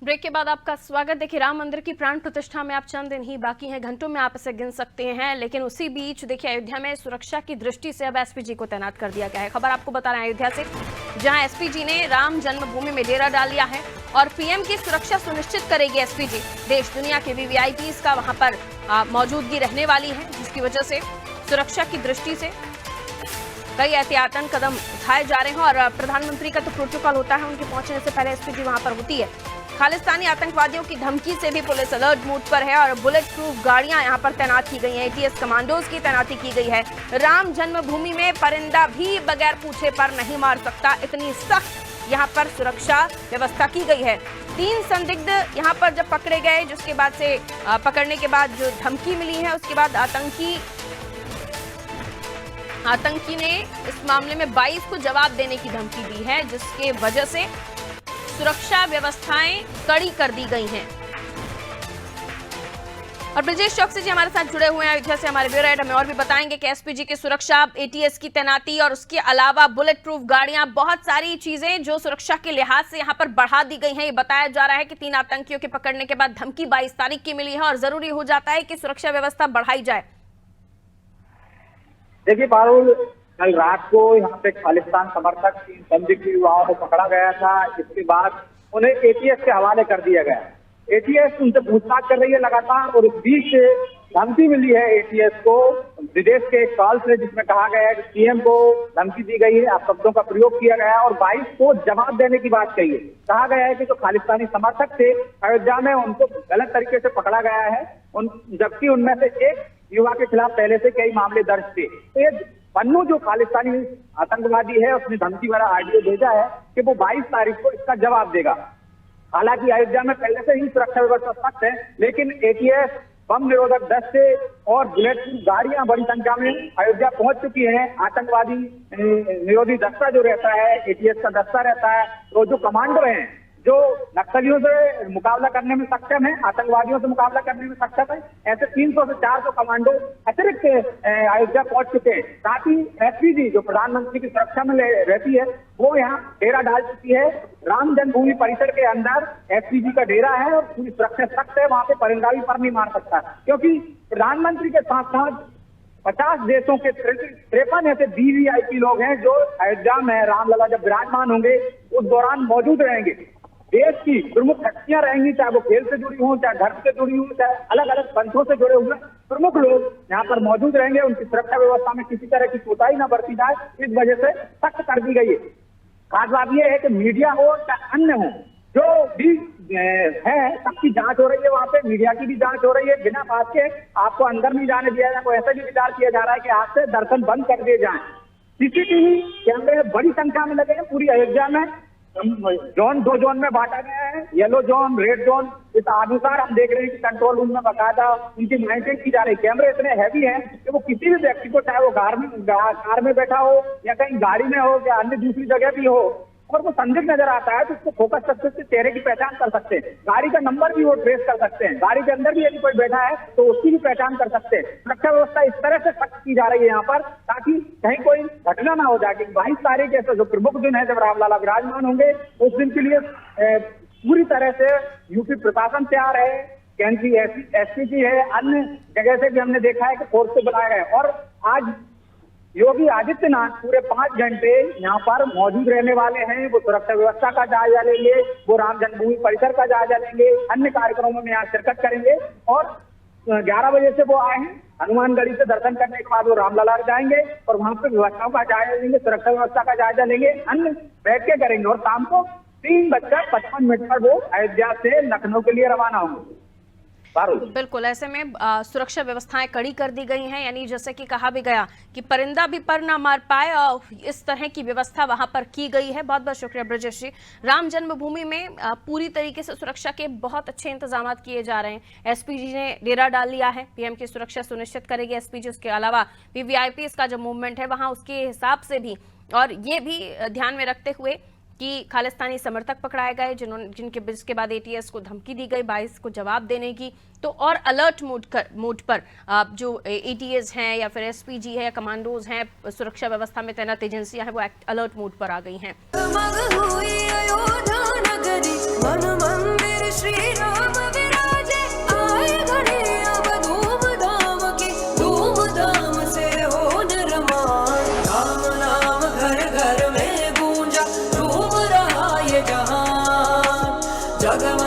Break के बाद आपका स्वागत। देखिए, राम मंदिर की प्राण प्रतिष्ठा में आप चंद दिन ही बाकी हैं, घंटों में आप इसे गिन सकते हैं, लेकिन उसी बीच देखिए अयोध्या में सुरक्षा की दृष्टि से अब एसपीजी को तैनात कर दिया गया है। खबर आपको बता रहे हैं अयोध्या से, जहां एसपीजी ने राम जन्मभूमि में डेरा डाल लिया है और पीएम की सुरक्षा सुनिश्चित करेगी एसपीजी। देश दुनिया के वीवीआईपी का वहां पर मौजूदगी रहने वाली है, जिसकी वजह से सुरक्षा की दृष्टि से कई एहतियातन कदम उठाए जा रहे हैं। और प्रधानमंत्री का तो प्रोटोकॉल होता है, उनके पहुंचने से पहले एसपीजी वहां पर होती है। खालिस्तानी आतंकवादियों की धमकी से भी पुलिस अलर्ट मोड पर है और बुलेट प्रूफ गाड़ियां यहां पर तैनात की गई हैं। एटीएस कमांडोज की तैनाती की गई है। राम जन्मभूमि में परिंदा भी बगैर पूछे पर नहीं मार सकता, इतनी सख्त यहां पर सुरक्षा व्यवस्था की गई है। 3 संदिग्ध यहां पर जब पकड़े गए, जिसके बाद से पकड़ने के बाद जो धमकी मिली है, उसके बाद आतंकी ने इस मामले में 22 को जवाब देने की धमकी दी है, जिसके वजह से सुरक्षा व्यवस्थाएं कड़ी कर दी गई हैं। और ब्रजेश चौकसी जी हमारे साथ जुड़े हुए हैं अयोध्या से, हमारे ब्यूरो हेड हमें और भी बताएंगे कि एसपीजी की सुरक्षा, एटीएस की तैनाती और उसके अलावा बुलेट प्रूफ गाड़ियां, बहुत सारी चीजें जो सुरक्षा के लिहाज से यहां पर बढ़ा दी गई हैं। ये बताया जा रहा है कि 3 आतंकियों के पकड़ने के बाद धमकी 22 तारीख की मिली है और जरूरी हो जाता है कि सुरक्षा व्यवस्था बढ़ाई जाए। देखिए पारुल, कल रात को यहाँ पे खालिस्तान समर्थक 3 संदिग्ध युवाओं को पकड़ा गया था। इसके बाद उन्हें एटीएस के हवाले कर दिया गया। एटीएस उनसे पूछताछ कर रही है लगातार, और इस बीच धमकी मिली है एटीएस को विदेश के एक कॉल से, जिसमें कहा गया है कि पीएम को धमकी दी गई है, अपशब्दों का प्रयोग किया गया है और 22 को जवाब देने की बात कही है। कहा गया है कि जो खालिस्तानी समर्थक थे अयोध्या में, उनको गलत तरीके से पकड़ा गया है, जबकि उनमें से एक युवा के खिलाफ पहले से कई मामले दर्ज थे। तो ये पन्नू जो खालिस्तानी आतंकवादी है, उसने धमकी वाला ऑडियो भेजा है कि वो 22 तारीख को इसका जवाब देगा। हालांकि अयोध्या में पहले से ही सुरक्षा व्यवस्था सख्त है, लेकिन एटीएस, बम निरोधक दस्ते और बुलेट प्रूफ गाड़ियां बड़ी संख्या में अयोध्या पहुंच चुकी हैं। आतंकवादी निरोधी दस्ता जो रहता है, एटीएस का दस्ता रहता है, तो जो कमांडो हैं, जो नक्सलियों से मुकाबला करने में सक्षम है, आतंकवादियों से मुकाबला करने में सक्षम है, ऐसे 300 से 400 कमांडो अतिरिक्त अयोध्या पहुंच चुके हैं। साथ ही एसपीजी जो प्रधानमंत्री की सुरक्षा में रहती है, वो यहाँ डेरा डाल चुकी है। राम जन्मभूमि परिसर के अंदर एसपीजी का डेरा है और पूरी सुरक्षा सख्त है। वहां पे परिंदा भी पर नहीं मार सकता, क्योंकि प्रधानमंत्री के साथ साथ 50 देशों के 53 ऐसे वीवीआईपी लोग हैं जो अयोध्या में रामलला जब विराजमान होंगे उस दौरान मौजूद रहेंगे। देश की प्रमुख हस्तियां रहेंगी, चाहे वो खेल से जुड़ी हों, चाहे धर्म से जुड़ी हों, चाहे अलग अलग पंथों से जुड़े हुए प्रमुख लोग यहाँ पर मौजूद रहेंगे। उनकी सुरक्षा व्यवस्था में किसी तरह की कोताही न बरती जाए, इस वजह से सख्त कर दी गई है। खास बात यह है कि मीडिया हो चाहे अन्य हो, जो भी है सबकी जांच हो रही है। वहाँ पे मीडिया की भी जांच हो रही है। बिना बात के आपको अंदर नहीं जाने दिया जाए। कोई ऐसा भी विचार किया जा रहा है कि आपसे दर्शन बंद कर दिए जाए। सीसीटीवी कैमरे बड़ी संख्या में लगे हैं पूरी अयोध्या में। जोन 2 जोन में बांटा गया है, येलो जोन, रेड जोन। इस अनुसार हम देख रहे हैं कि कंट्रोल रूम में बकायदा उनकी मॉनिटरिंग की जा रही है। कैमरे इतने हैवी हैं कि वो किसी भी व्यक्ति को, चाहे वो कार में बैठा हो या कहीं गाड़ी में हो या अन्य दूसरी जगह भी हो, और वो संदिग्ध नजर आता है तो उसको फोकस करके उसके चेहरे की पहचान कर सकते हैं। गाड़ी का नंबर भी वो ट्रेस कर सकते हैं। गाड़ी के अंदर भी यदि कोई बैठा है तो उसकी भी पहचान कर सकते हैं। सुरक्षा व्यवस्था इस तरह से सख्त की जा रही है यहाँ पर, ताकि कहीं कोई घटना ना हो जाए कि 22 तारीख ऐसा जो प्रमुख दिन है जब रामलला विराजमान होंगे, उस दिन के लिए पूरी तरह से यूपी प्रशासन तैयार है। केंद्रीय एसपीजी है, अन्य जगह से भी हमने देखा है कि फोर्स से बुलाया है। और आज योगी आदित्यनाथ पूरे 5 घंटे यहाँ पर मौजूद रहने वाले हैं। वो सुरक्षा व्यवस्था का जायजा लेंगे, वो राम जन्मभूमि परिसर का जायजा लेंगे, अन्य कार्यक्रमों में यहाँ शिरकत करेंगे। और 11 बजे से वो आए हैं, हनुमानगढ़ी से दर्शन करने के बाद वो रामलला जाएंगे और वहां पर व्यवस्थाओं का जायजा लेंगे, सुरक्षा व्यवस्था का जायजा लेंगे, अन्य बैठ के करेंगे। और शाम को 3:55 पर वो अयोध्या से लखनऊ के लिए रवाना होंगे। बिल्कुल, ऐसे में सुरक्षा व्यवस्थाएं कड़ी कर दी गई हैं, यानी जैसे कि कहा भी गया कि परिंदा भी पर ना मार पाए, और इस तरह की व्यवस्था वहां पर की गई है। बहुत बहुत शुक्रिया ब्रजेश जी। राम जन्मभूमि में पूरी तरीके से सुरक्षा के बहुत अच्छे इंतजाम किए जा रहे हैं। एसपीजी ने डेरा डाल लिया है, पीएम की सुरक्षा सुनिश्चित करेगी एसपीजी। उसके अलावा वीवीआईपी का जो मूवमेंट है वहां उसके हिसाब से भी, और ये भी ध्यान में रखते हुए कि खालिस्तानी समर्थक पकड़ाए गए जिसके बाद एटीएस को धमकी दी गई 22 को जवाब देने की, तो और अलर्ट मोड पर जो एटीएस हैं या फिर एसपीजी है या कमांडोज हैं, सुरक्षा व्यवस्था में तैनात एजेंसियां हैं, वो अलर्ट मोड पर आ गई हैं। जग